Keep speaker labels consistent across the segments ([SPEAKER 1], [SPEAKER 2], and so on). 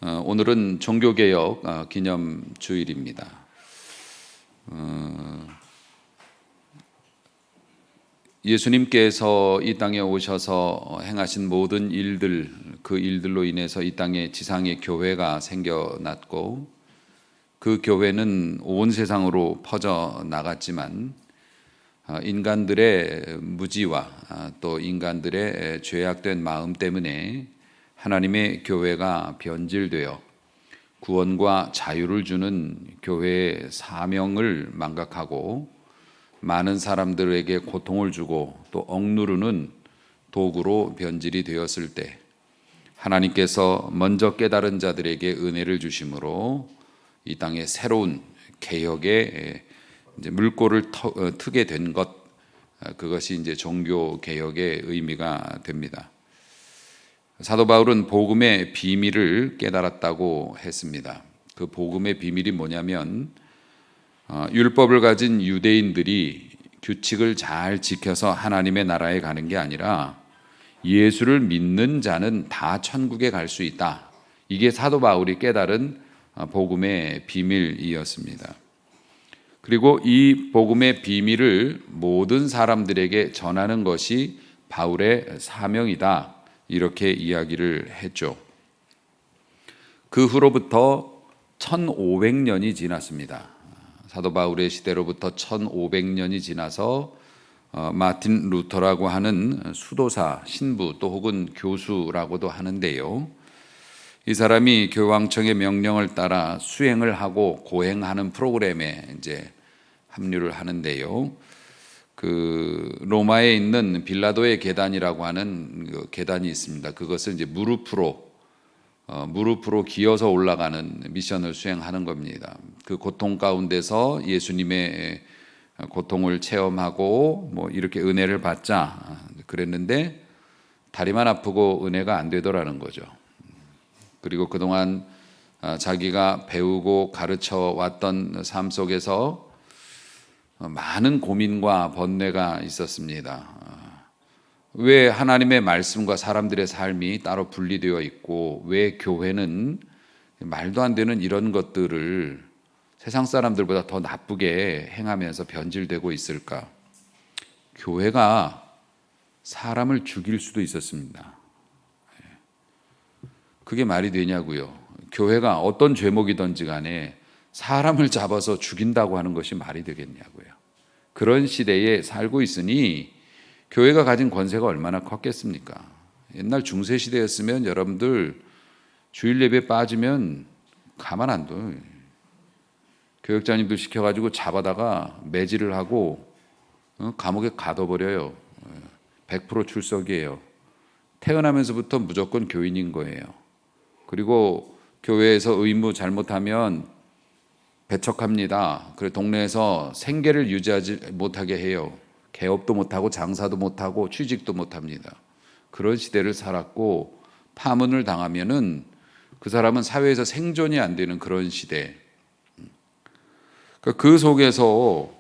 [SPEAKER 1] 오늘은 종교개혁 기념주일입니다. 예수님께서 이 땅에 오셔서 행하신 모든 일들, 그 일들로 인해서 이 땅에 지상에 교회가 생겨났고, 그 교회는 온 세상으로 퍼져 나갔지만 인간들의 무지와 또 인간들의 죄악된 마음 때문에 하나님의 교회가 변질되어 구원과 자유를 주는 교회의 사명을 망각하고 많은 사람들에게 고통을 주고 또 억누르는 도구로 변질이 되었을 때, 하나님께서 먼저 깨달은 자들에게 은혜를 주심으로 이 땅에 새로운 개혁의 이제 물꼬를 트게 된 것, 그것이 이제 종교 개혁의 의미가 됩니다. 사도 바울은 복음의 비밀을 깨달았다고 했습니다. 그 복음의 비밀이 뭐냐면, 율법을 가진 유대인들이 규칙을 잘 지켜서 하나님의 나라에 가는 게 아니라 예수를 믿는 자는 다 천국에 갈 수 있다. 이게 사도 바울이 깨달은 복음의 비밀이었습니다. 그리고 이 복음의 비밀을 모든 사람들에게 전하는 것이 바울의 사명이다. 이렇게 이야기를 했죠. 그 후로부터 1500년이 지났습니다. 사도 바울의 시대로부터 1500년이 지나서 마틴 루터라고 하는 수도사, 신부 또 혹은 교수라고도 하는데요. 이 사람이 교황청의 명령을 따라 수행을 하고 고행하는 프로그램에 이제 합류를 하는데요. 그 로마에 있는 빌라도의 계단이라고 하는 그 계단이 있습니다. 그것을 이제 무릎으로 기어서 올라가는 미션을 수행하는 겁니다. 그 고통 가운데서 예수님의 고통을 체험하고 뭐 이렇게 은혜를 받자 그랬는데 다리만 아프고 은혜가 안 되더라는 거죠. 그리고 그동안 자기가 배우고 가르쳐 왔던 삶 속에서 많은 고민과 번뇌가 있었습니다. 왜 하나님의 말씀과 사람들의 삶이 따로 분리되어 있고 왜 교회는 말도 안 되는 이런 것들을 세상 사람들보다 더 나쁘게 행하면서 변질되고 있을까? 교회가 사람을 죽일 수도 있었습니다. 그게 말이 되냐고요. 교회가 어떤 죄목이든지 간에 사람을 잡아서 죽인다고 하는 것이 말이 되겠냐고요. 그런 시대에 살고 있으니 교회가 가진 권세가 얼마나 컸겠습니까? 옛날 중세 시대였으면 여러분들 주일 예배 빠지면 가만 안 둬요. 교역자님들 시켜가지고 잡아다가 매질을 하고 감옥에 가둬버려요. 100% 출석이에요. 태어나면서부터 무조건 교인인 거예요. 그리고 교회에서 의무 잘못하면 배척합니다. 그래 동네에서 생계를 유지하지 못하게 해요. 개업도 못하고 장사도 못하고 취직도 못합니다. 그런 시대를 살았고 파문을 당하면은 그 사람은 사회에서 생존이 안 되는 그런 시대. 그 속에서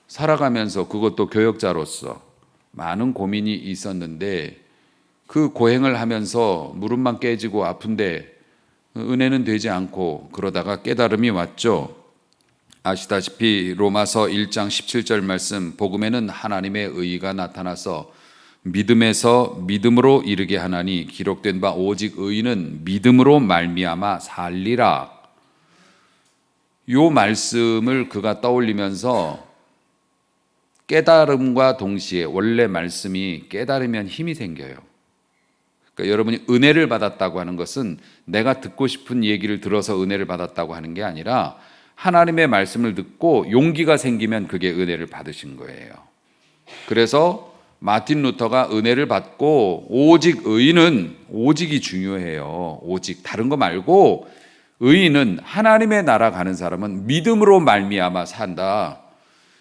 [SPEAKER 1] 살아가면서 그것도 교역자로서 많은 고민이 있었는데 그 고행을 하면서 무릎만 깨지고 아픈데 은혜는 되지 않고 그러다가 깨달음이 왔죠. 아시다시피 로마서 1장 17절 말씀, 복음에는 하나님의 의가 나타나서 믿음에서 믿음으로 이르게 하나니 기록된 바 오직 의인은 믿음으로 말미암아 살리라. 요 말씀을 그가 떠올리면서 깨달음과 동시에 원래 말씀이 깨달으면 힘이 생겨요. 그러니까 여러분이 은혜를 받았다고 하는 것은 내가 듣고 싶은 얘기를 들어서 은혜를 받았다고 하는 게 아니라 하나님의 말씀을 듣고 용기가 생기면 그게 은혜를 받으신 거예요. 그래서 마틴 루터가 은혜를 받고 오직 의인은, 오직이 중요해요. 오직 다른 거 말고 의인은 하나님의 나라 가는 사람은 믿음으로 말미암아 산다.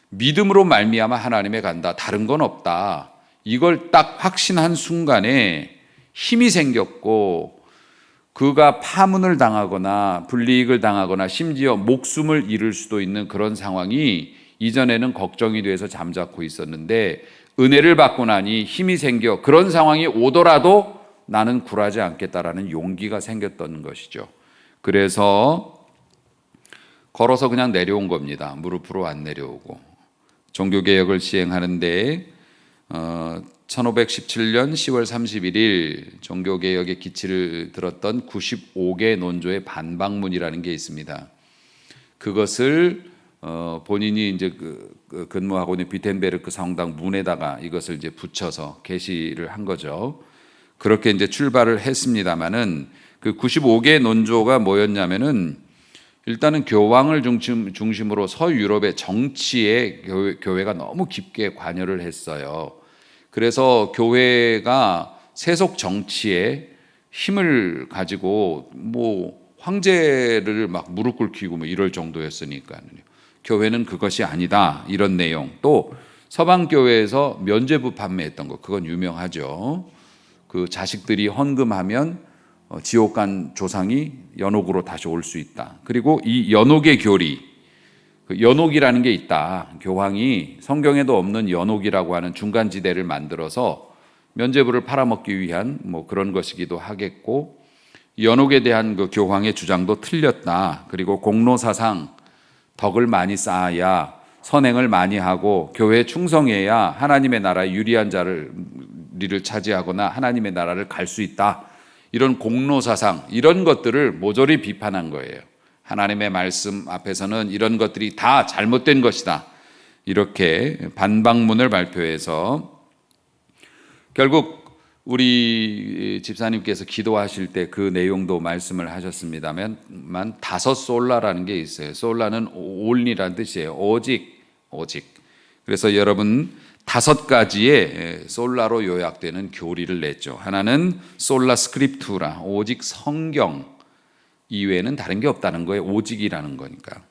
[SPEAKER 1] 믿음으로 말미암아 하나님에 간다. 다른 건 없다. 이걸 딱 확신한 순간에 힘이 생겼고 그가 파문을 당하거나 불이익을 당하거나 심지어 목숨을 잃을 수도 있는 그런 상황이 이전에는 걱정이 돼서 잠자코 있었는데 은혜를 받고 나니 힘이 생겨 그런 상황이 오더라도 나는 굴하지 않겠다라는 용기가 생겼던 것이죠. 그래서 걸어서 그냥 내려온 겁니다. 무릎으로 안 내려오고. 종교개혁을 시행하는데 1517년 10월 31일 종교개혁의 기치를 들었던 95개 논조의 반박문이라는 게 있습니다. 그것을 본인이 이제 근무하고 있는 비텐베르크 성당 문에다가 이것을 이제 붙여서 게시를 한 거죠. 그렇게 이제 출발을 했습니다만은 그 95개 논조가 뭐였냐면은 일단은 교황을 중심으로 서유럽의 정치에 교회가 너무 깊게 관여를 했어요. 그래서 교회가 세속 정치에 힘을 가지고 뭐 황제를 막 무릎 꿇히고 뭐 이럴 정도였으니까요. 교회는 그것이 아니다. 이런 내용. 또 서방 교회에서 면죄부 판매했던 거 그건 유명하죠. 그 자식들이 헌금하면 지옥 간 조상이 연옥으로 다시 올 수 있다. 그리고 이 연옥의 교리, 그 연옥이라는 게 있다. 교황이 성경에도 없는 연옥이라고 하는 중간지대를 만들어서 면죄부를 팔아먹기 위한 뭐 그런 것이기도 하겠고, 연옥에 대한 그 교황의 주장도 틀렸다. 그리고 공로사상 덕을 많이 쌓아야 선행을 많이 하고 교회에 충성해야 하나님의 나라에 유리한 자리를 차지하거나 하나님의 나라를 갈 수 있다. 이런 공로사상 이런 것들을 모조리 비판한 거예요. 하나님의 말씀 앞에서는 이런 것들이 다 잘못된 것이다. 이렇게 반박문을 발표해서 결국 우리 집사님께서 기도하실 때 그 내용도 말씀을 하셨습니다만 5 솔라라는 게 있어요. 솔라는 only라는 뜻이에요. 오직. 그래서 여러분 5가지의 솔라로 요약되는 교리를 냈죠. 하나는 솔라 스크립투라, 오직 성경 이외에는 다른 게 없다는 거예요. 오직이라는 거니까.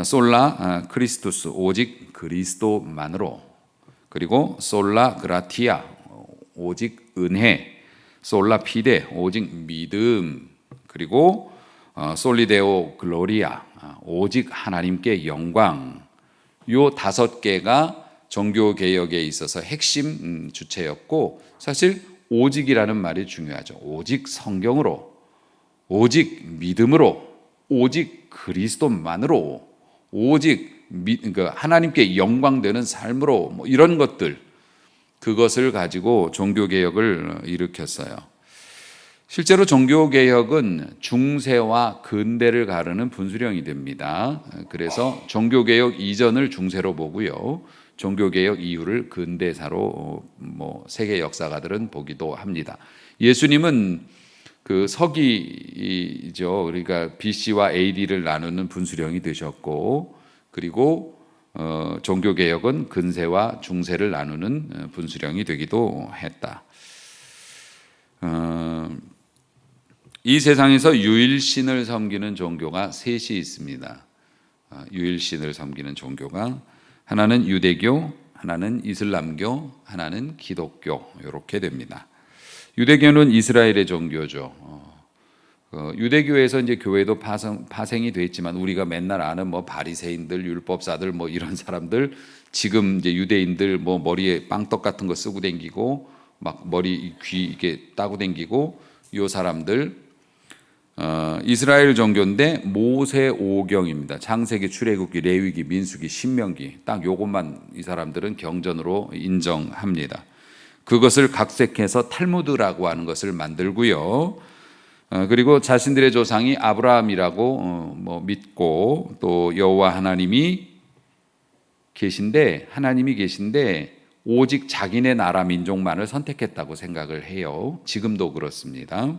[SPEAKER 1] 솔라 크리스투스, 오직 그리스도만으로. 그리고 솔라 그라티아, 오직 은혜. 솔라 피데, 오직 믿음. 그리고 솔리데오 글로리아, 오직 하나님께 영광. 요 5개가 종교개혁에 있어서 핵심 주체였고, 사실 오직이라는 말이 중요하죠. 오직 성경으로, 오직 믿음으로, 오직 그리스도만으로, 오직 하나님께 영광되는 삶으로, 뭐 이런 것들, 그것을 가지고 종교개혁을 일으켰어요. 실제로 종교개혁은 중세와 근대를 가르는 분수령이 됩니다. 그래서 종교개혁 이전을 중세로 보고요, 종교개혁 이후를 근대사로 뭐 세계 역사가들은 보기도 합니다. 예수님은 그 서기죠. 그러니까 BC와 AD를 나누는 분수령이 되셨고, 그리고 종교개혁은 근세와 중세를 나누는 분수령이 되기도 했다. 이 세상에서 유일신을 섬기는 종교가 3이 있습니다. 유일신을 섬기는 종교가 하나는 유대교, 하나는 이슬람교, 하나는 기독교, 이렇게 됩니다. 유대교는 이스라엘의 종교죠. 유대교에서 이제 교회도 파생이 돼 있지만 우리가 맨날 아는 뭐 바리새인들, 율법사들 뭐 이런 사람들, 지금 이제 유대인들 뭐 머리에 빵떡 같은 거 쓰고 댕기고 막 머리 귀 이렇게 따고 댕기고 요 사람들, 이스라엘 종교인데 모세 오경입니다. 창세기, 출애굽기, 레위기, 민수기, 신명기, 딱 요것만 이 사람들은 경전으로 인정합니다. 그것을 각색해서 탈무드라고 하는 것을 만들고요. 그리고 자신들의 조상이 아브라함이라고 뭐 믿고, 또 여호와 하나님이 계신데 오직 자기네 나라 민족만을 선택했다고 생각을 해요. 지금도 그렇습니다.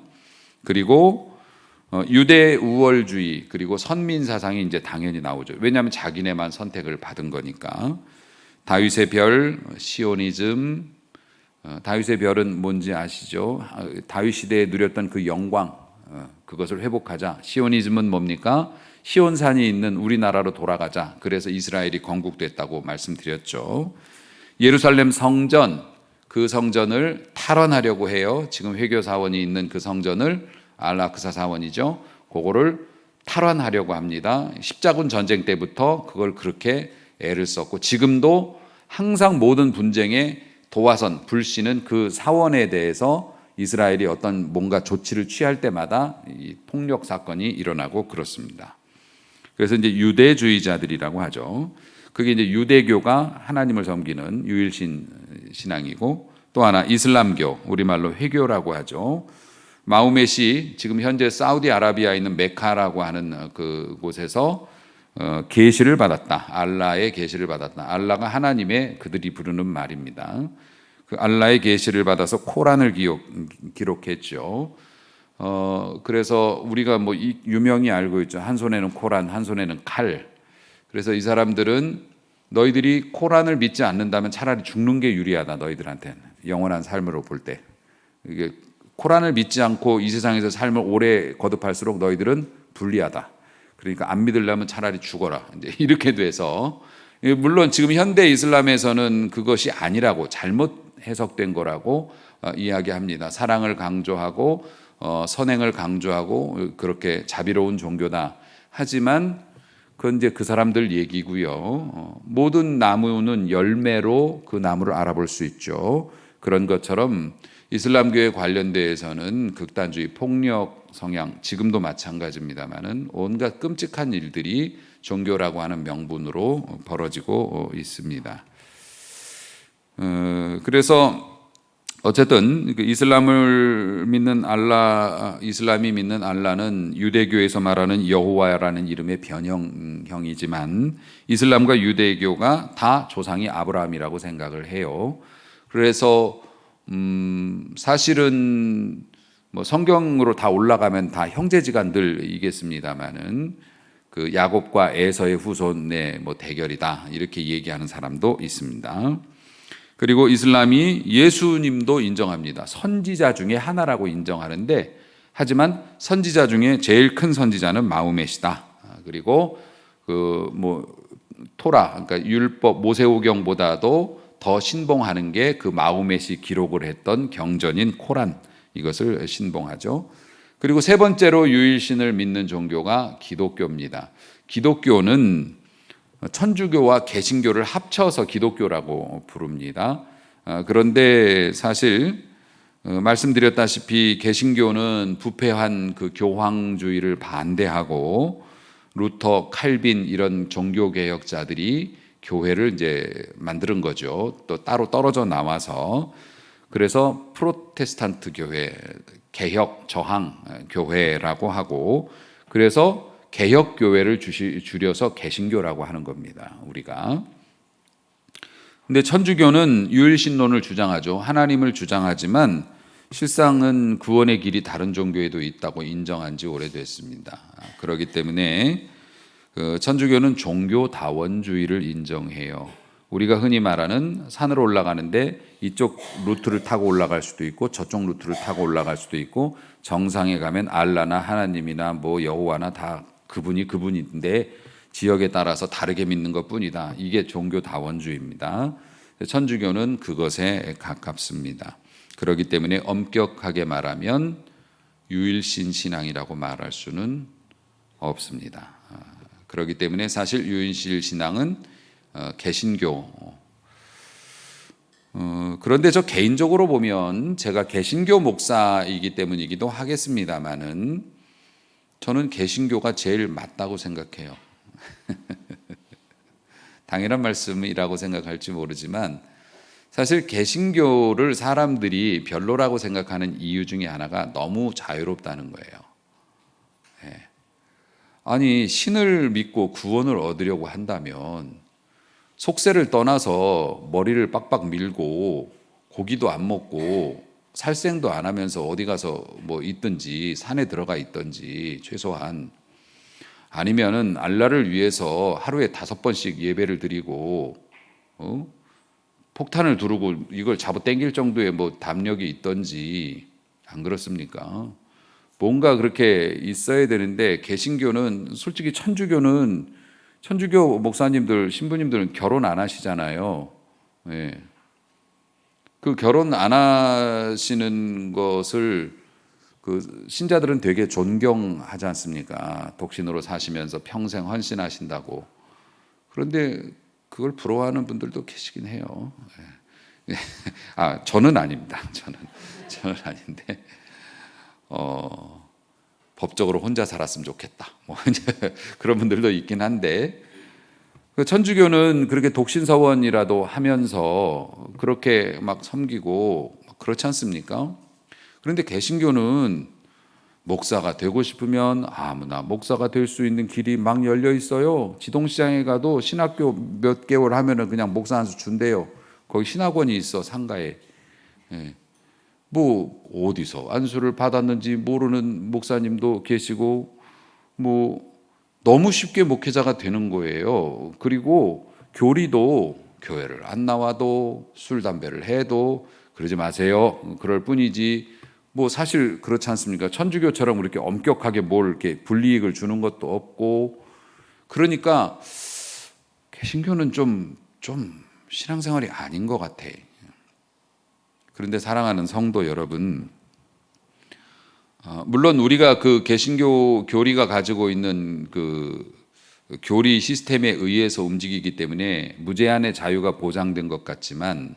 [SPEAKER 1] 그리고 유대 우월주의, 그리고 선민 사상이 이제 당연히 나오죠. 왜냐하면 자기네만 선택을 받은 거니까. 다윗의 별, 시오니즘. 다윗의 별은 뭔지 아시죠? 다윗 시대에 누렸던 그 영광, 그것을 회복하자. 시오니즘은 뭡니까? 시온산이 있는 우리나라로 돌아가자. 그래서 이스라엘이 건국됐다고 말씀드렸죠. 예루살렘 성전, 그 성전을 탈환하려고 해요. 지금 회교 사원이 있는 그 성전을, 알라크사 사원이죠, 그거를 탈환하려고 합니다. 십자군 전쟁 때부터 그걸 그렇게 애를 썼고, 지금도 항상 모든 분쟁에 도화선, 불씨는 그 사원에 대해서 이스라엘이 어떤 뭔가 조치를 취할 때마다 이 폭력 사건이 일어나고 그렇습니다. 그래서 이제 유대주의자들이라고 하죠. 그게 이제 유대교가 하나님을 섬기는 유일신 신앙이고, 또 하나 이슬람교, 우리말로 회교라고 하죠. 마우메시 지금 현재 사우디아라비아에 있는 메카라고 하는 그곳에서 계시를 받았다. 알라의 계시를 받았다. 알라가 하나님의 그들이 부르는 말입니다. 그 알라의 계시를 받아서 코란을 기록했죠. 그래서 우리가 뭐 유명히 알고 있죠. 한 손에는 코란, 한 손에는 칼. 그래서 이 사람들은 너희들이 코란을 믿지 않는다면 차라리 죽는 게 유리하다. 너희들한테는 영원한 삶으로 볼 때. 이게 코란을 믿지 않고 이 세상에서 삶을 오래 거듭할수록 너희들은 불리하다. 그러니까 안 믿으려면 차라리 죽어라. 이제 이렇게 돼서, 물론 지금 현대 이슬람에서는 그것이 아니라고, 잘못 해석된 거라고 이야기합니다. 사랑을 강조하고 선행을 강조하고 그렇게 자비로운 종교다. 하지만 그건 이제 그 사람들 얘기고요. 모든 나무는 열매로 그 나무를 알아볼 수 있죠. 그런 것처럼 이슬람교에 관련돼서는 극단주의, 폭력 성향, 지금도 마찬가지입니다만은 온갖 끔찍한 일들이 종교라고 하는 명분으로 벌어지고 있습니다. 그래서 어쨌든 이슬람이 믿는 알라는 유대교에서 말하는 여호와라는 이름의 변형이지만 이슬람과 유대교가 다 조상이 아브라함이라고 생각을 해요. 그래서 사실은 뭐 성경으로 다 올라가면 다 형제지간들이겠습니다만은 그 야곱과 에서의 후손의 뭐 대결이다 이렇게 얘기하는 사람도 있습니다. 그리고 이슬람이 예수님도 인정합니다. 선지자 중에 하나라고 인정하는데, 하지만 선지자 중에 제일 큰 선지자는 마우메시다. 그리고 그 뭐 토라, 그러니까 율법 모세오경보다도 더 신봉하는 게 그 마우메시 기록을 했던 경전인 코란, 이것을 신봉하죠. 그리고 세 번째로 유일신을 믿는 종교가 기독교입니다. 기독교는 천주교와 개신교를 합쳐서 기독교라고 부릅니다. 그런데 사실 말씀드렸다시피 개신교는 부패한 그 교황주의를 반대하고 루터, 칼빈 이런 종교 개혁자들이 교회를 이제 만드는 거죠. 또 따로 떨어져 나와서. 그래서 프로테스탄트 교회, 개혁 저항 교회라고 하고, 그래서 개혁 교회를 줄여서 개신교라고 하는 겁니다. 우리가. 근데 천주교는 유일신론을 주장하죠. 하나님을 주장하지만 실상은 구원의 길이 다른 종교에도 있다고 인정한 지 오래됐습니다. 그렇기 때문에 천주교는 종교다원주의를 인정해요. 우리가 흔히 말하는 산으로 올라가는데 이쪽 루트를 타고 올라갈 수도 있고 저쪽 루트를 타고 올라갈 수도 있고, 정상에 가면 알라나 하나님이나 뭐 여호와나 다 그분인데 지역에 따라서 다르게 믿는 것뿐이다. 이게 종교다원주의입니다. 천주교는 그것에 가깝습니다. 그렇기 때문에 엄격하게 말하면 유일신 신앙이라고 말할 수는 없습니다. 그렇기 때문에 사실 유일신 신앙은 개신교. 그런데 저 개인적으로 보면 제가 개신교 목사이기 때문이기도 하겠습니다만은 저는 개신교가 제일 맞다고 생각해요. 당연한 말씀이라고 생각할지 모르지만 사실 개신교를 사람들이 별로라고 생각하는 이유 중에 하나가 너무 자유롭다는 거예요. 아니, 신을 믿고 구원을 얻으려고 한다면 속세를 떠나서 머리를 빡빡 밀고 고기도 안 먹고 살생도 안 하면서 어디 가서 뭐 있든지 산에 들어가 있든지 최소한, 아니면은 알라를 위해서 하루에 5번씩 예배를 드리고 폭탄을 두르고 이걸 잡아 당길 정도의 뭐 담력이 있든지, 안 그렇습니까? 뭔가 그렇게 있어야 되는데 개신교는, 솔직히 천주교 목사님들, 신부님들은 결혼 안 하시잖아요. 예. 그 결혼 안 하시는 것을 그 신자들은 되게 존경하지 않습니까? 독신으로 사시면서 평생 헌신하신다고. 그런데 그걸 부러워하는 분들도 계시긴 해요. 저는 아닙니다. 저는 아닌데 법적으로 혼자 살았으면 좋겠다. 뭐 이제 그런 분들도 있긴 한데 그 천주교는 그렇게 독신서원이라도 하면서 그렇게 막 섬기고 그렇지 않습니까? 그런데 개신교는 목사가 되고 싶으면 아무나 목사가 될 수 있는 길이 막 열려 있어요. 지동시장에 가도 신학교 몇 개월 하면은 그냥 목사 한 수 준대요. 거기 신학원이 있어, 상가에. 예. 뭐 어디서 안수를 받았는지 모르는 목사님도 계시고 뭐 너무 쉽게 목회자가 되는 거예요. 그리고 교리도 교회를 안 나와도 술 담배를 해도 그러지 마세요. 그럴 뿐이지. 뭐 사실 그렇지 않습니까? 천주교처럼 그렇게 엄격하게 뭘 이렇게 불이익을 주는 것도 없고. 그러니까 개신교는 좀 신앙생활이 아닌 것 같아. 그런데 사랑하는 성도 여러분, 물론 우리가 그 개신교 교리가 가지고 있는 그 교리 시스템에 의해서 움직이기 때문에 무제한의 자유가 보장된 것 같지만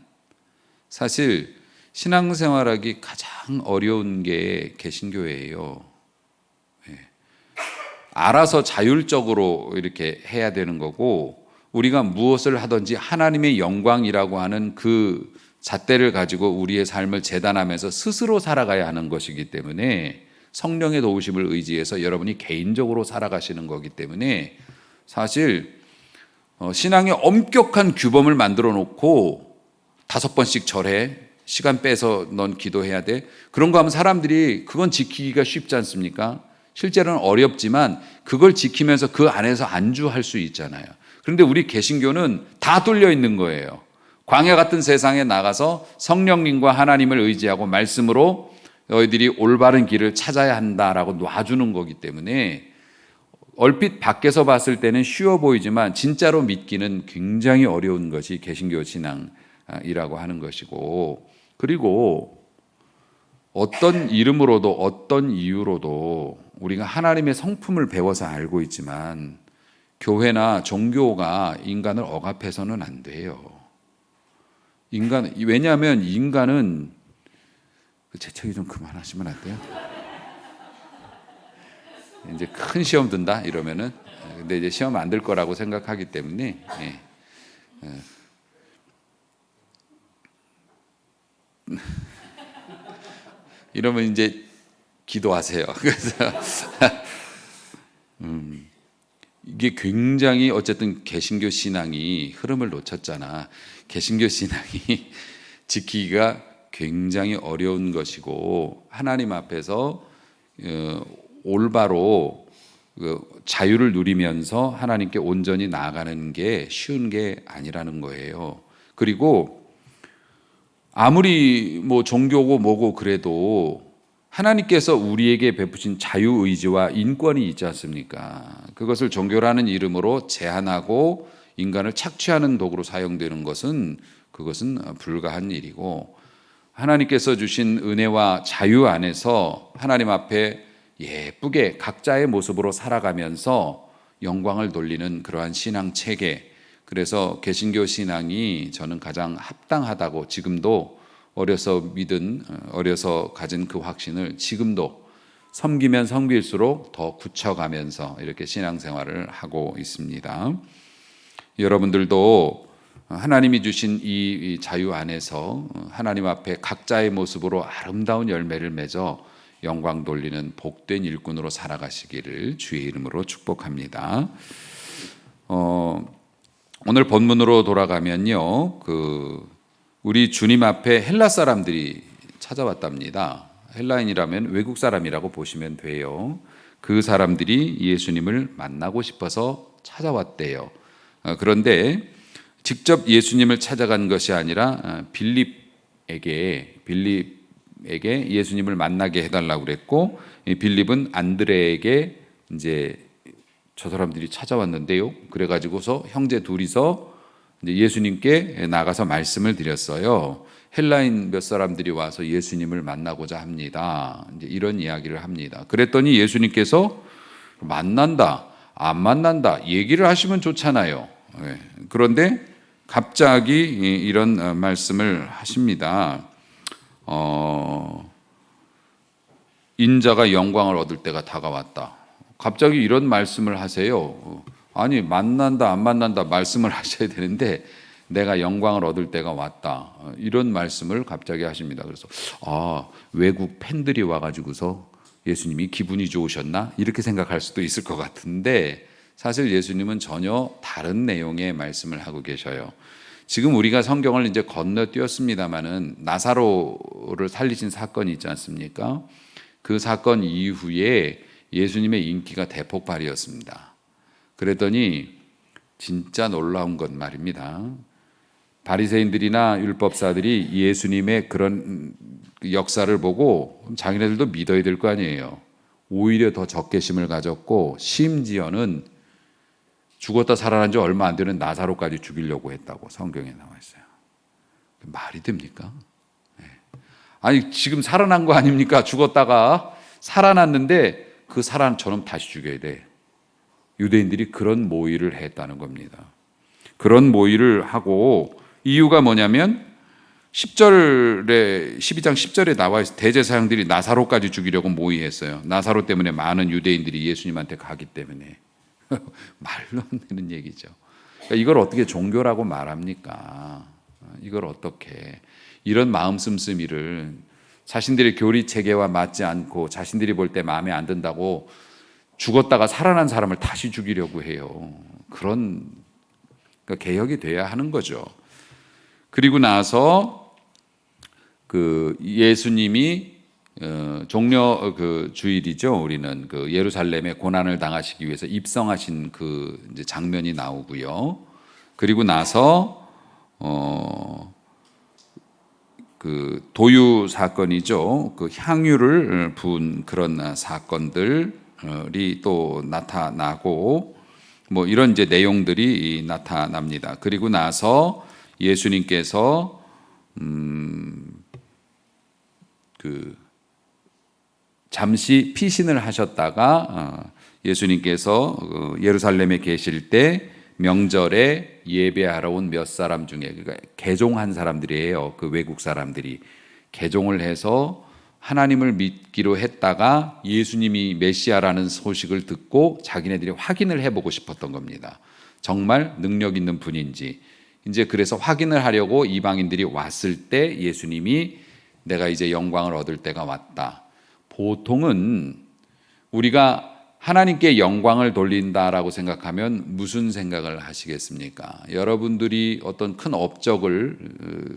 [SPEAKER 1] 사실 신앙생활하기 가장 어려운 게 개신교예요. 알아서 자율적으로 이렇게 해야 되는 거고 우리가 무엇을 하든지 하나님의 영광이라고 하는 그 잣대를 가지고 우리의 삶을 재단하면서 스스로 살아가야 하는 것이기 때문에 성령의 도우심을 의지해서 여러분이 개인적으로 살아가시는 거기 때문에 사실 신앙의 엄격한 규범을 만들어 놓고 5번씩 절해, 시간 빼서 넌 기도해야 돼, 그런 거 하면 사람들이 그건 지키기가 쉽지 않습니까? 실제로는 어렵지만 그걸 지키면서 그 안에서 안주할 수 있잖아요. 그런데 우리 개신교는 다 뚫려 있는 거예요. 광야 같은 세상에 나가서 성령님과 하나님을 의지하고 말씀으로 너희들이 올바른 길을 찾아야 한다라고 놔주는 거기 때문에 얼핏 밖에서 봤을 때는 쉬워 보이지만 진짜로 믿기는 굉장히 어려운 것이 개신교 신앙이라고 하는 것이고, 그리고 어떤 이름으로도 어떤 이유로도 우리가 하나님의 성품을 배워서 알고 있지만 교회나 종교가 인간을 억압해서는 안 돼요. 왜냐하면 인간은, 재채기 좀 그만하시면 안 돼요? 이제 큰 시험 든다 이러면은, 근데 이제 시험 안 들 거라고 생각하기 때문에 이러면 이제 기도하세요. 그래서 이게 굉장히 어쨌든 개신교 신앙이 흐름을 놓쳤잖아. 개신교 신앙이 지키기가 굉장히 어려운 것이고 하나님 앞에서 올바로 자유를 누리면서 하나님께 온전히 나아가는 게 쉬운 게 아니라는 거예요. 그리고 아무리 뭐 종교고 뭐고 그래도 하나님께서 우리에게 베푸신 자유의지와 인권이 있지 않습니까? 그것을 종교라는 이름으로 제한하고 인간을 착취하는 도구로 사용되는 것은 그것은 불가한 일이고, 하나님께서 주신 은혜와 자유 안에서 하나님 앞에 예쁘게 각자의 모습으로 살아가면서 영광을 돌리는 그러한 신앙 체계, 그래서 개신교 신앙이 저는 가장 합당하다고, 지금도 어려서 가진 그 확신을 지금도 섬기면 섬길수록 더 굳혀가면서 이렇게 신앙생활을 하고 있습니다. 여러분들도 하나님이 주신 이 자유 안에서 하나님 앞에 각자의 모습으로 아름다운 열매를 맺어 영광 돌리는 복된 일꾼으로 살아가시기를 주의 이름으로 축복합니다. 오늘 본문으로 돌아가면요, 우리 주님 앞에 헬라 사람들이 찾아왔답니다. 헬라인이라면 외국 사람이라고 보시면 돼요. 그 사람들이 예수님을 만나고 싶어서 찾아왔대요. 그런데 직접 예수님을 찾아간 것이 아니라 빌립에게 예수님을 만나게 해달라고 그랬고, 빌립은 안드레에게 이제 저 사람들이 찾아왔는데요, 그래가지고서 형제 둘이서 이제 예수님께 나가서 말씀을 드렸어요. 헬라인 몇 사람들이 와서 예수님을 만나고자 합니다. 이제 이런 이야기를 합니다. 그랬더니 예수님께서 만난다, 안 만난다 얘기를 하시면 좋잖아요. 그런데 갑자기 이런 말씀을 하십니다. 인자가 영광을 얻을 때가 다가왔다. 갑자기 이런 말씀을 하세요. 아니, 만난다 안 만난다 말씀을 하셔야 되는데 내가 영광을 얻을 때가 왔다. 이런 말씀을 갑자기 하십니다. 그래서 외국 팬들이 와가지고서 예수님이 기분이 좋으셨나? 이렇게 생각할 수도 있을 것 같은데 사실 예수님은 전혀 다른 내용의 말씀을 하고 계셔요. 지금 우리가 성경을 이제 건너뛰었습니다마는 나사로를 살리신 사건이 있지 않습니까? 그 사건 이후에 예수님의 인기가 대폭발이었습니다. 그랬더니 진짜 놀라운 건 말입니다. 바리새인들이나 율법사들이 예수님의 그런 역사를 보고 자기네들도 믿어야 될 거 아니에요. 오히려 더 적개심을 가졌고 심지어는 죽었다 살아난 지 얼마 안 되는 나사로까지 죽이려고 했다고 성경에 나와 있어요. 말이 됩니까? 아니, 지금 살아난 거 아닙니까? 죽었다가 살아났는데 그 살아난 저놈 다시 죽여야 돼. 유대인들이 그런 모의를 했다는 겁니다. 그런 모의를 하고 이유가 뭐냐면 12장 10절에 나와 있어요. 대제사장들이 나사로까지 죽이려고 모의했어요. 나사로 때문에 많은 유대인들이 예수님한테 가기 때문에. 말로 안 되는 얘기죠. 그러니까 이걸 어떻게 종교라고 말합니까? 이걸 어떻게 이런 마음 씀씀이를 자신들의 교리 체계와 맞지 않고 자신들이 볼 때 마음에 안 든다고 죽었다가 살아난 사람을 다시 죽이려고 해요. 그런 그러니까 개혁이 돼야 하는 거죠. 그리고 나서 그 예수님이 종려 그 주일이죠. 우리는 그 예루살렘에 고난을 당하시기 위해서 입성하신 그 이제 장면이 나오고요. 그리고 나서 그 도유 사건이죠. 그 향유를 부은 그런 사건들이 또 나타나고 뭐 이런 이제 내용들이 나타납니다. 그리고 나서 예수님께서 그 잠시 피신을 하셨다가 예수님께서 예루살렘에 계실 때 명절에 예배하러 온 몇 사람 중에 그러니까 개종한 사람들이에요. 그 외국 사람들이 개종을 해서 하나님을 믿기로 했다가 예수님이 메시아라는 소식을 듣고 자기네들이 확인을 해보고 싶었던 겁니다. 정말 능력 있는 분인지. 이제 그래서 확인을 하려고 이방인들이 왔을 때 예수님이 내가 이제 영광을 얻을 때가 왔다. 보통은 우리가 하나님께 영광을 돌린다라고 생각하면 무슨 생각을 하시겠습니까? 여러분들이 어떤 큰 업적을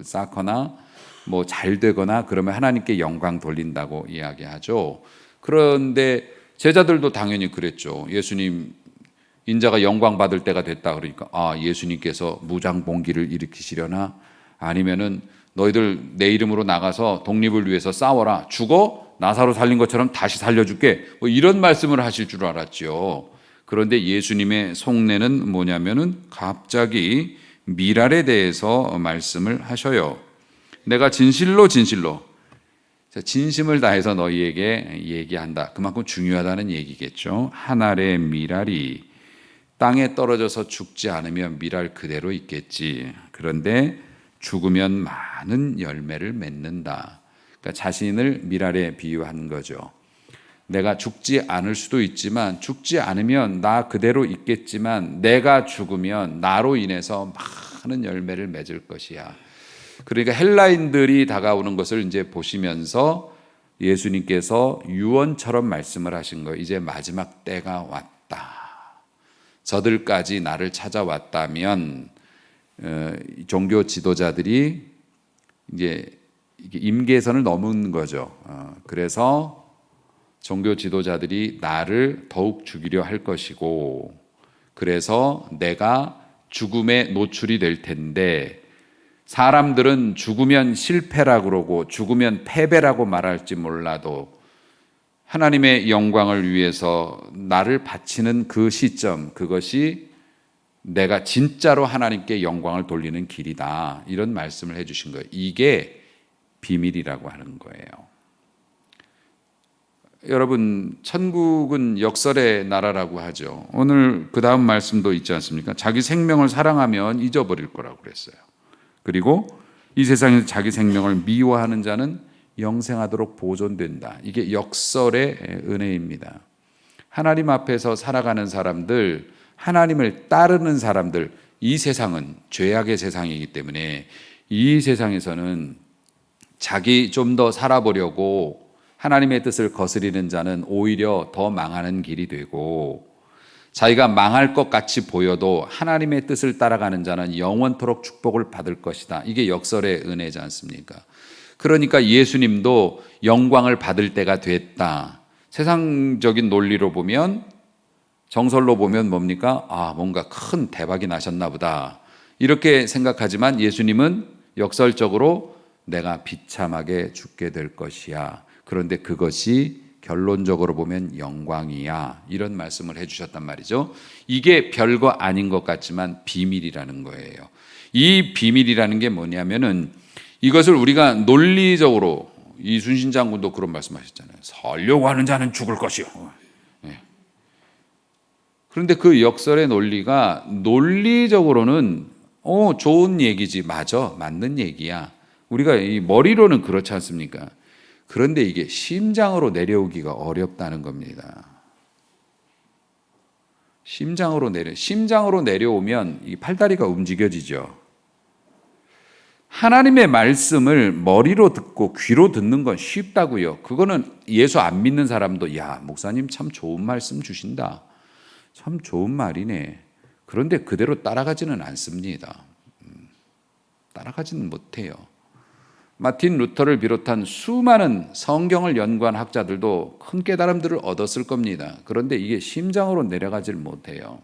[SPEAKER 1] 쌓거나 뭐 잘 되거나 그러면 하나님께 영광 돌린다고 이야기하죠. 그런데 제자들도 당연히 그랬죠. 예수님 인자가 영광 받을 때가 됐다 그러니까 예수님께서 무장봉기를 일으키시려나 아니면은 너희들 내 이름으로 나가서 독립을 위해서 싸워라. 죽어? 나사로 살린 것처럼 다시 살려줄게. 뭐 이런 말씀을 하실 줄 알았죠. 그런데 예수님의 속내는 뭐냐면은 갑자기 미랄에 대해서 말씀을 하셔요. 내가 진실로 진심을 다해서 너희에게 얘기한다. 그만큼 중요하다는 얘기겠죠. 한 알의 미랄이 땅에 떨어져서 죽지 않으면 미랄 그대로 있겠지. 그런데 죽으면 많은 열매를 맺는다. 그러니까 자신을 미랄에 비유한 거죠. 내가 죽지 않을 수도 있지만 죽지 않으면 나 그대로 있겠지만 내가 죽으면 나로 인해서 많은 열매를 맺을 것이야. 그러니까 헬라인들이 다가오는 것을 이제 보시면서 예수님께서 유언처럼 말씀을 하신 거예요. 이제 마지막 때가 왔다. 저들까지 나를 찾아왔다면 종교 지도자들이 이제 임계선을 넘은 거죠. 그래서 종교 지도자들이 나를 더욱 죽이려 할 것이고, 그래서 내가 죽음에 노출이 될 텐데, 사람들은 죽으면 실패라고 그러고 죽으면 패배라고 말할지 몰라도 하나님의 영광을 위해서 나를 바치는 그 시점, 그것이 내가 진짜로 하나님께 영광을 돌리는 길이다. 이런 말씀을 해주신 거예요. 이게 비밀이라고 하는 거예요. 여러분, 천국은 역설의 나라라고 하죠. 오늘 그 다음 말씀도 있지 않습니까? 자기 생명을 사랑하면 잊어버릴 거라고 그랬어요. 그리고 이 세상에서 자기 생명을 미워하는 자는 영생하도록 보존된다. 이게 역설의 은혜입니다. 하나님 앞에서 살아가는 사람들, 하나님을 따르는 사람들, 이 세상은 죄악의 세상이기 때문에 이 세상에서는 자기 좀 더 살아보려고 하나님의 뜻을 거스리는 자는 오히려 더 망하는 길이 되고, 자기가 망할 것 같이 보여도 하나님의 뜻을 따라가는 자는 영원토록 축복을 받을 것이다. 이게 역설의 은혜지 않습니까? 그러니까 예수님도 영광을 받을 때가 됐다. 세상적인 논리로 보면, 정설로 보면 뭡니까? 뭔가 큰 대박이 나셨나 보다, 이렇게 생각하지만 예수님은 역설적으로 내가 비참하게 죽게 될 것이야. 그런데 그것이 결론적으로 보면 영광이야. 이런 말씀을 해주셨단 말이죠. 이게 별거 아닌 것 같지만 비밀이라는 거예요. 이 비밀이라는 게 뭐냐면은, 이것을 우리가 논리적으로, 이순신 장군도 그런 말씀하셨잖아요. 살려고 하는 자는 죽을 것이요. 그런데 그 역설의 논리가 논리적으로는 좋은 얘기지, 맞아, 맞는 얘기야. 우리가 이 머리로는 그렇지 않습니까? 그런데 이게 심장으로 내려오기가 어렵다는 겁니다. 심장으로 내려오면 이 팔다리가 움직여지죠. 하나님의 말씀을 머리로 듣고 귀로 듣는 건 쉽다고요. 그거는 예수 안 믿는 사람도, 야, 목사님 참 좋은 말씀 주신다, 참 좋은 말이네. 그런데 그대로 따라가지는 않습니다. 따라가지는 못해요. 마틴 루터를 비롯한 수많은 성경을 연구한 학자들도 큰 깨달음들을 얻었을 겁니다. 그런데 이게 심장으로 내려가질 못해요.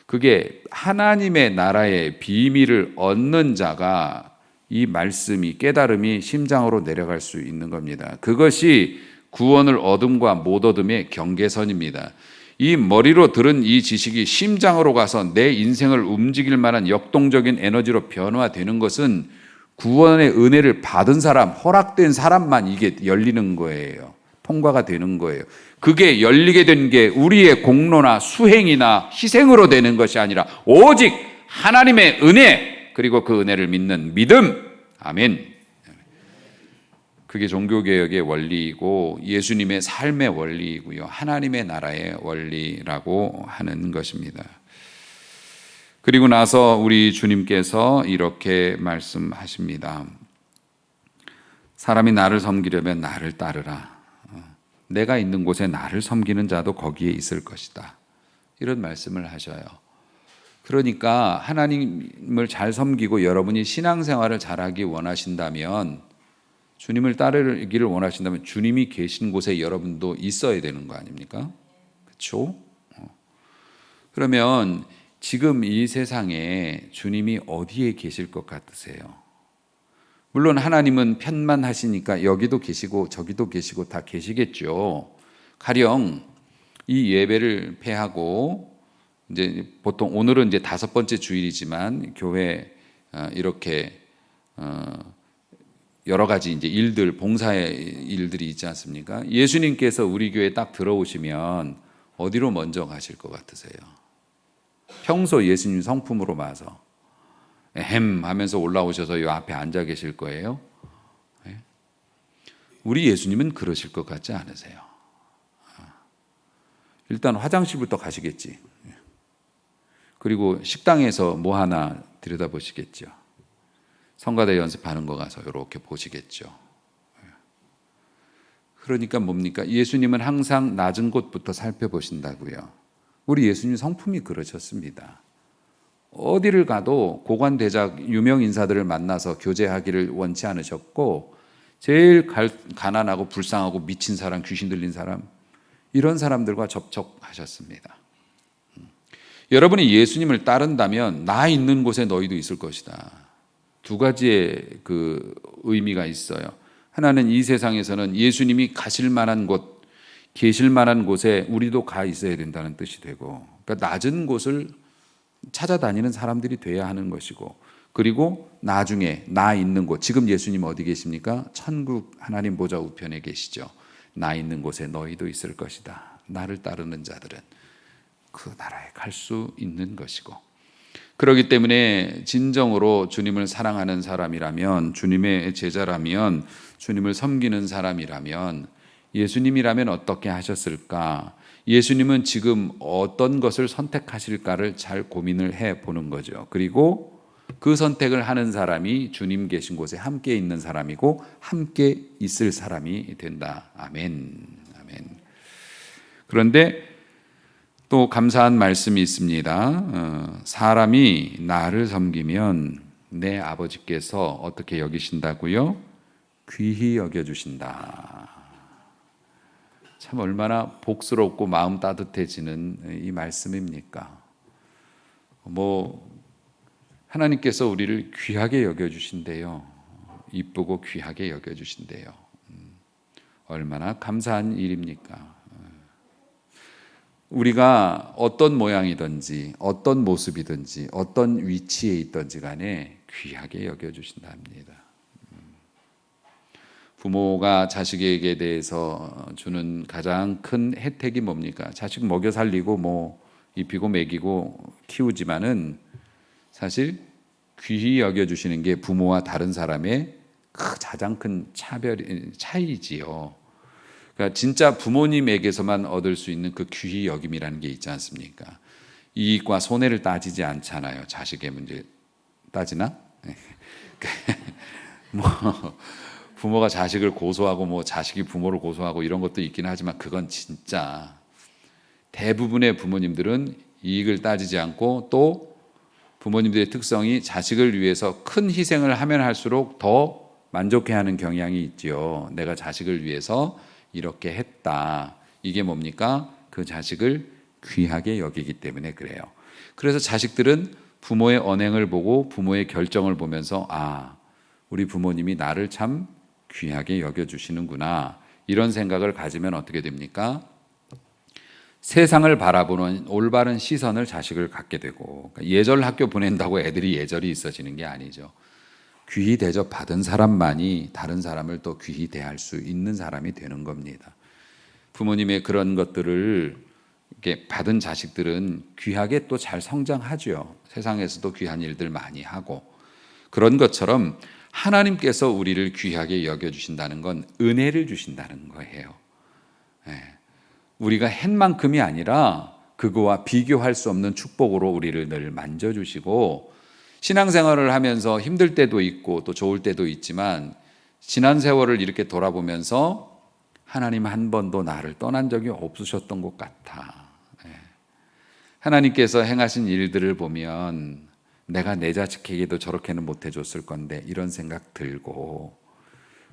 [SPEAKER 1] 그게 하나님의 나라의 비밀을 얻는 자가 이 말씀이, 깨달음이 심장으로 내려갈 수 있는 겁니다. 그것이 구원을 얻음과 못 얻음의 경계선입니다. 이 머리로 들은 이 지식이 심장으로 가서 내 인생을 움직일 만한 역동적인 에너지로 변화되는 것은 구원의 은혜를 받은 사람, 허락된 사람만 이게 열리는 거예요. 통과가 되는 거예요. 그게 열리게 된 게 우리의 공로나 수행이나 희생으로 되는 것이 아니라 오직 하나님의 은혜, 그리고 그 은혜를 믿는 믿음. 아멘. 그게 종교개혁의 원리이고 예수님의 삶의 원리이고요, 하나님의 나라의 원리라고 하는 것입니다. 그리고 나서 우리 주님께서 이렇게 말씀하십니다. 사람이 나를 섬기려면 나를 따르라. 내가 있는 곳에 나를 섬기는 자도 거기에 있을 것이다. 이런 말씀을 하셔요. 그러니까 하나님을 잘 섬기고 여러분이 신앙생활을 잘하기 원하신다면, 주님을 따르기를 원하신다면 주님이 계신 곳에 여러분도 있어야 되는 거 아닙니까? 그렇죠? 그러면 지금 이 세상에 주님이 어디에 계실 것 같으세요? 물론 하나님은 편만 하시니까 여기도 계시고 저기도 계시고 다 계시겠죠. 가령 이 예배를 폐하고, 이제 보통 오늘은 이제 5번째 주일이지만 교회 이렇게 여러 가지 이제 일들, 봉사의 일들이 있지 않습니까? 예수님께서 우리 교회에 딱 들어오시면 어디로 먼저 가실 것 같으세요? 평소 예수님 성품으로 봐서 하면서 올라오셔서 이 앞에 앉아 계실 거예요? 우리 예수님은 그러실 것 같지 않으세요? 일단 화장실부터 가시겠지. 그리고 식당에서 뭐 하나 들여다보시겠죠. 성가대 연습하는 거 가서 이렇게 보시겠죠. 그러니까 뭡니까? 예수님은 항상 낮은 곳부터 살펴보신다고요. 우리 예수님 성품이 그러셨습니다. 어디를 가도 고관대작 유명 인사들을 만나서 교제하기를 원치 않으셨고, 제일 가난하고 불쌍하고 미친 사람, 귀신 들린 사람, 이런 사람들과 접촉하셨습니다. 여러분이 예수님을 따른다면 나 있는 곳에 너희도 있을 것이다. 두 가지의 그 의미가 있어요. 하나는 이 세상에서는 예수님이 가실 만한 곳, 계실 만한 곳에 우리도 가 있어야 된다는 뜻이 되고, 그러니까 낮은 곳을 찾아다니는 사람들이 돼야 하는 것이고, 그리고 나중에 나 있는 곳, 지금 예수님 어디 계십니까? 천국 하나님 보좌 우편에 계시죠. 나 있는 곳에 너희도 있을 것이다. 나를 따르는 자들은 그 나라에 갈 수 있는 것이고, 그렇기 때문에 진정으로 주님을 사랑하는 사람이라면, 주님의 제자라면, 주님을 섬기는 사람이라면, 예수님이라면 어떻게 하셨을까? 예수님은 지금 어떤 것을 선택하실까를 잘 고민을 해 보는 거죠. 그리고 그 선택을 하는 사람이 주님 계신 곳에 함께 있는 사람이고 함께 있을 사람이 된다. 아멘. 아멘. 그런데 또 감사한 말씀이 있습니다. 사람이 나를 섬기면 내 아버지께서 어떻게 여기신다고요? 귀히 여겨주신다. 참 얼마나 복스럽고 마음 따뜻해지는 이 말씀입니까? 하나님께서 우리를 귀하게 여겨주신대요. 이쁘고 귀하게 여겨주신대요. 얼마나 감사한 일입니까? 우리가 어떤 모양이든지 어떤 모습이든지 어떤 위치에 있든지 간에 귀하게 여겨주신답니다. 부모가 자식에게 대해서 주는 가장 큰 혜택이 뭡니까? 자식 먹여 살리고 입히고 먹이고 키우지만은 사실 귀히 여겨주시는 게 부모와 다른 사람의 가장 큰 차이지요. 그러니까 진짜 부모님에게서만 얻을 수 있는 그 귀히 여김이라는 게 있지 않습니까? 이익과 손해를 따지지 않잖아요. 자식의 문제 따지나? 부모가 자식을 고소하고 자식이 부모를 고소하고 이런 것도 있긴 하지만 그건 진짜 대부분의 부모님들은 이익을 따지지 않고, 또 부모님들의 특성이 자식을 위해서 큰 희생을 하면 할수록 더 만족해하는 경향이 있지요. 내가 자식을 위해서 이렇게 했다. 이게 뭡니까? 그 자식을 귀하게 여기기 때문에 그래요. 그래서 자식들은 부모의 언행을 보고 부모의 결정을 보면서 우리 부모님이 나를 참 귀하게 여겨주시는구나, 이런 생각을 가지면 어떻게 됩니까? 세상을 바라보는 올바른 시선을 자식을 갖게 되고, 예절 학교 보낸다고 애들이 예절이 있어지는 게 아니죠. 귀히 대접 받은 사람만이 다른 사람을 또 귀히 대할 수 있는 사람이 되는 겁니다. 부모님의 그런 것들을 이렇게 받은 자식들은 귀하게 또 잘 성장하죠. 세상에서도 귀한 일들 많이 하고. 그런 것처럼 하나님께서 우리를 귀하게 여겨주신다는 건 은혜를 주신다는 거예요. 우리가 한 만큼이 아니라 그거와 비교할 수 없는 축복으로 우리를 늘 만져주시고, 신앙생활을 하면서 힘들 때도 있고 또 좋을 때도 있지만 지난 세월을 이렇게 돌아보면서 하나님 한 번도 나를 떠난 적이 없으셨던 것 같아. 하나님께서 행하신 일들을 보면 내가 내 자식에게도 저렇게는 못해줬을 건데, 이런 생각 들고,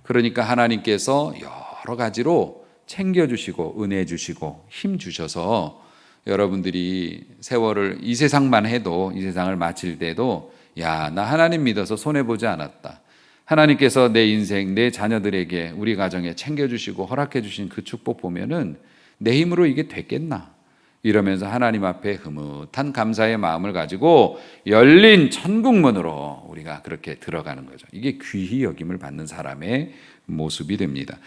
[SPEAKER 1] 그러니까 하나님께서 여러 가지로 챙겨주시고 은혜 주시고 힘 주셔서 여러분들이 세월을 이 세상만 해도, 이 세상을 마칠 때도 나 하나님 믿어서 손해보지 않았다. 하나님께서 내 인생, 내 자녀들에게, 우리 가정에 챙겨주시고 허락해 주신 그 축복 보면은 내 힘으로 이게 됐겠나, 이러면서 하나님 앞에 흐뭇한 감사의 마음을 가지고 열린 천국문으로 우리가 그렇게 들어가는 거죠. 이게 귀히 여김을 받는 사람의 모습이 됩니다.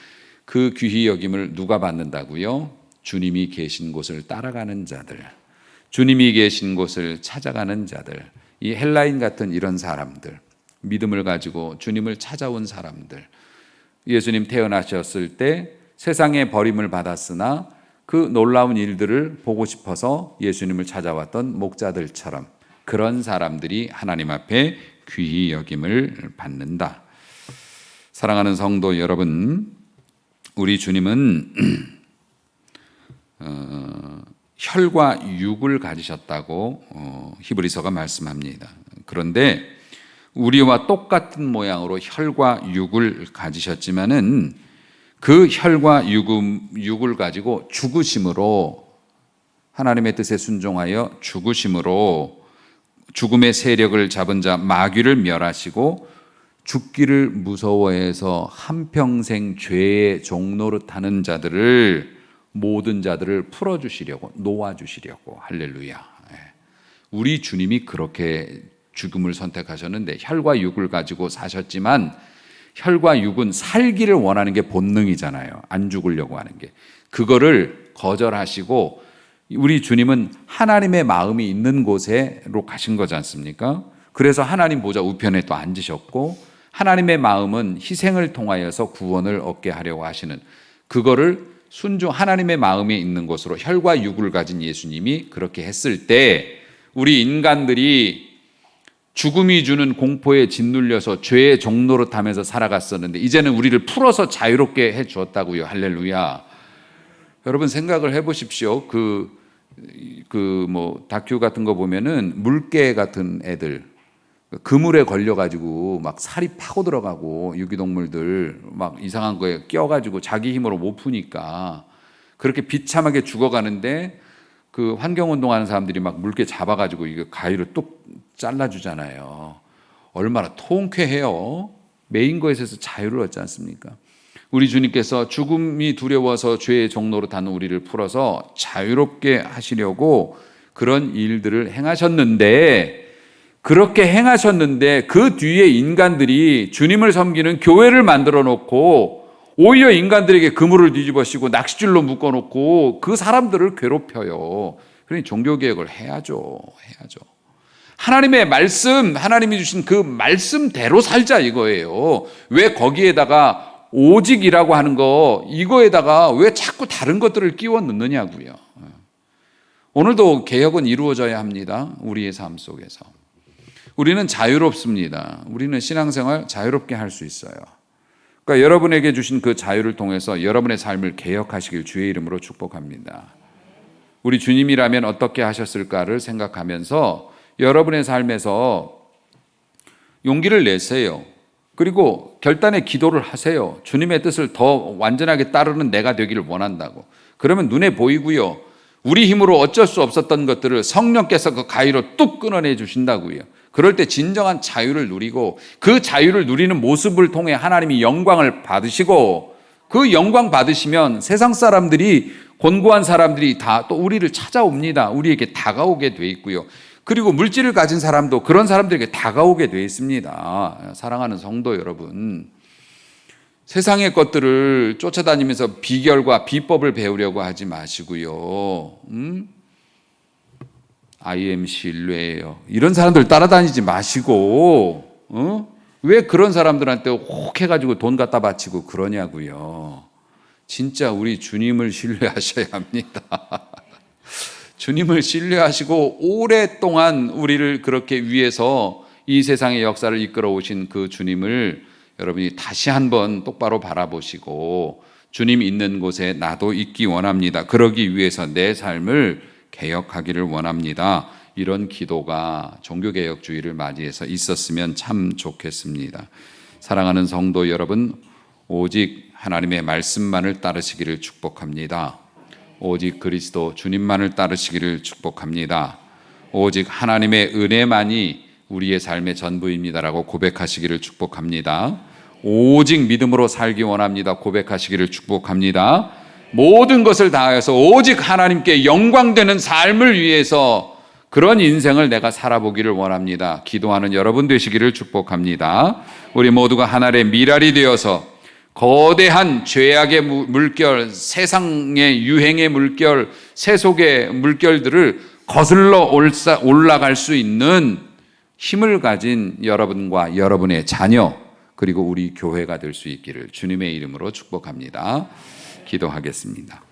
[SPEAKER 1] 그 귀히 여김을 누가 받는다고요? 주님이 계신 곳을 따라가는 자들, 주님이 계신 곳을 찾아가는 자들, 이 헬라인 같은 이런 사람들, 믿음을 가지고 주님을 찾아온 사람들, 예수님 태어나셨을 때 세상에 버림을 받았으나 그 놀라운 일들을 보고 싶어서 예수님을 찾아왔던 목자들처럼 그런 사람들이 하나님 앞에 귀히 여김을 받는다. 사랑하는 성도 여러분, 우리 주님은 혈과 육을 가지셨다고 히브리서가 말씀합니다. 그런데 우리와 똑같은 모양으로 혈과 육을 가지셨지만은 그 혈과 육을 가지고 죽으심으로, 하나님의 뜻에 순종하여 죽으심으로 죽음의 세력을 잡은 자 마귀를 멸하시고, 죽기를 무서워해서 한평생 죄의 종노릇하는 자들을, 모든 자들을 풀어주시려고, 놓아주시려고. 할렐루야. 우리 주님이 그렇게 죽음을 선택하셨는데 혈과 육을 가지고 사셨지만 혈과 육은 살기를 원하는 게 본능이잖아요. 안 죽으려고 하는 게. 그거를 거절하시고 우리 주님은 하나님의 마음이 있는 곳에로 가신 거지 않습니까? 그래서 하나님 보좌 우편에 또 앉으셨고 하나님의 마음은 희생을 통하여서 구원을 얻게 하려고 하시는 그거를 하나님의 마음이 있는 곳으로 혈과 육을 가진 예수님이 그렇게 했을 때 우리 인간들이 죽음이 주는 공포에 짓눌려서 죄의 종노릇 하면서 살아갔었는데 이제는 우리를 풀어서 자유롭게 해 주었다고요. 할렐루야. 여러분 생각을 해 보십시오. 다큐 같은 거 보면은 물개 같은 애들 그물에 걸려가지고 막 살이 파고 들어가고 유기동물들 막 이상한 거에 껴가지고 자기 힘으로 못 푸니까 그렇게 비참하게 죽어가는데 그 환경운동하는 사람들이 막 물개 잡아가지고 이거 가위로 뚝 잘라주잖아요. 얼마나 통쾌해요. 메인 것에서 자유를 얻지 않습니까? 우리 주님께서 죽음이 두려워서 죄의 종로로 닿는 우리를 풀어서 자유롭게 하시려고 그런 일들을 행하셨는데 그렇게 행하셨는데 그 뒤에 인간들이 주님을 섬기는 교회를 만들어 놓고 오히려 인간들에게 그물을 뒤집어씌고 낚싯줄로 묶어놓고 그 사람들을 괴롭혀요. 그러니 종교개혁을 해야죠. 하나님의 말씀, 하나님이 주신 그 말씀대로 살자 이거예요. 왜 거기에다가 오직이라고 하는 거 이거에다가 왜 자꾸 다른 것들을 끼워 넣느냐고요. 오늘도 개혁은 이루어져야 합니다. 우리의 삶 속에서. 우리는 자유롭습니다. 우리는 신앙생활 자유롭게 할 수 있어요. 그러니까 여러분에게 주신 그 자유를 통해서 여러분의 삶을 개혁하시길 주의 이름으로 축복합니다. 우리 주님이라면 어떻게 하셨을까를 생각하면서 여러분의 삶에서 용기를 내세요. 그리고 결단의 기도를 하세요. 주님의 뜻을 더 완전하게 따르는 내가 되기를 원한다고. 그러면 눈에 보이고요. 우리 힘으로 어쩔 수 없었던 것들을 성령께서 그 가위로 뚝 끊어내 주신다고요. 그럴 때 진정한 자유를 누리고 그 자유를 누리는 모습을 통해 하나님이 영광을 받으시고 그 영광 받으시면 세상 사람들이 곤고한 사람들이 다 또 우리를 찾아옵니다. 우리에게 다가오게 돼 있고요. 그리고 물질을 가진 사람도 그런 사람들에게 다가오게 돼 있습니다. 사랑하는 성도 여러분, 세상의 것들을 쫓아다니면서 비결과 비법을 배우려고 하지 마시고요. I am 신뢰예요. 이런 사람들 따라다니지 마시고 왜 그런 사람들한테 혹 해가지고 돈 갖다 바치고 그러냐고요. 진짜 우리 주님을 신뢰하셔야 합니다. 주님을 신뢰하시고 오랫동안 우리를 그렇게 위해서 이 세상의 역사를 이끌어 오신 그 주님을 여러분이 다시 한번 똑바로 바라보시고 주님 있는 곳에 나도 있기 원합니다. 그러기 위해서 내 삶을 개혁하기를 원합니다. 이런 기도가 종교개혁주의를 맞이해서 있었으면 참 좋겠습니다. 사랑하는 성도 여러분, 오직 하나님의 말씀만을 따르시기를 축복합니다. 오직 그리스도 주님만을 따르시기를 축복합니다. 오직 하나님의 은혜만이 우리의 삶의 전부입니다라고 고백하시기를 축복합니다. 오직 믿음으로 살기 원합니다. 고백하시기를 축복합니다. 모든 것을 다하여서 오직 하나님께 영광되는 삶을 위해서 그런 인생을 내가 살아보기를 원합니다. 기도하는 여러분 되시기를 축복합니다. 우리 모두가 하나의 미랄이 되어서 거대한 죄악의 물결, 세상의 유행의 물결, 세속의 물결들을 거슬러 올라갈 수 있는 힘을 가진 여러분과 여러분의 자녀 그리고 우리 교회가 될 수 있기를 주님의 이름으로 축복합니다. 기도하겠습니다.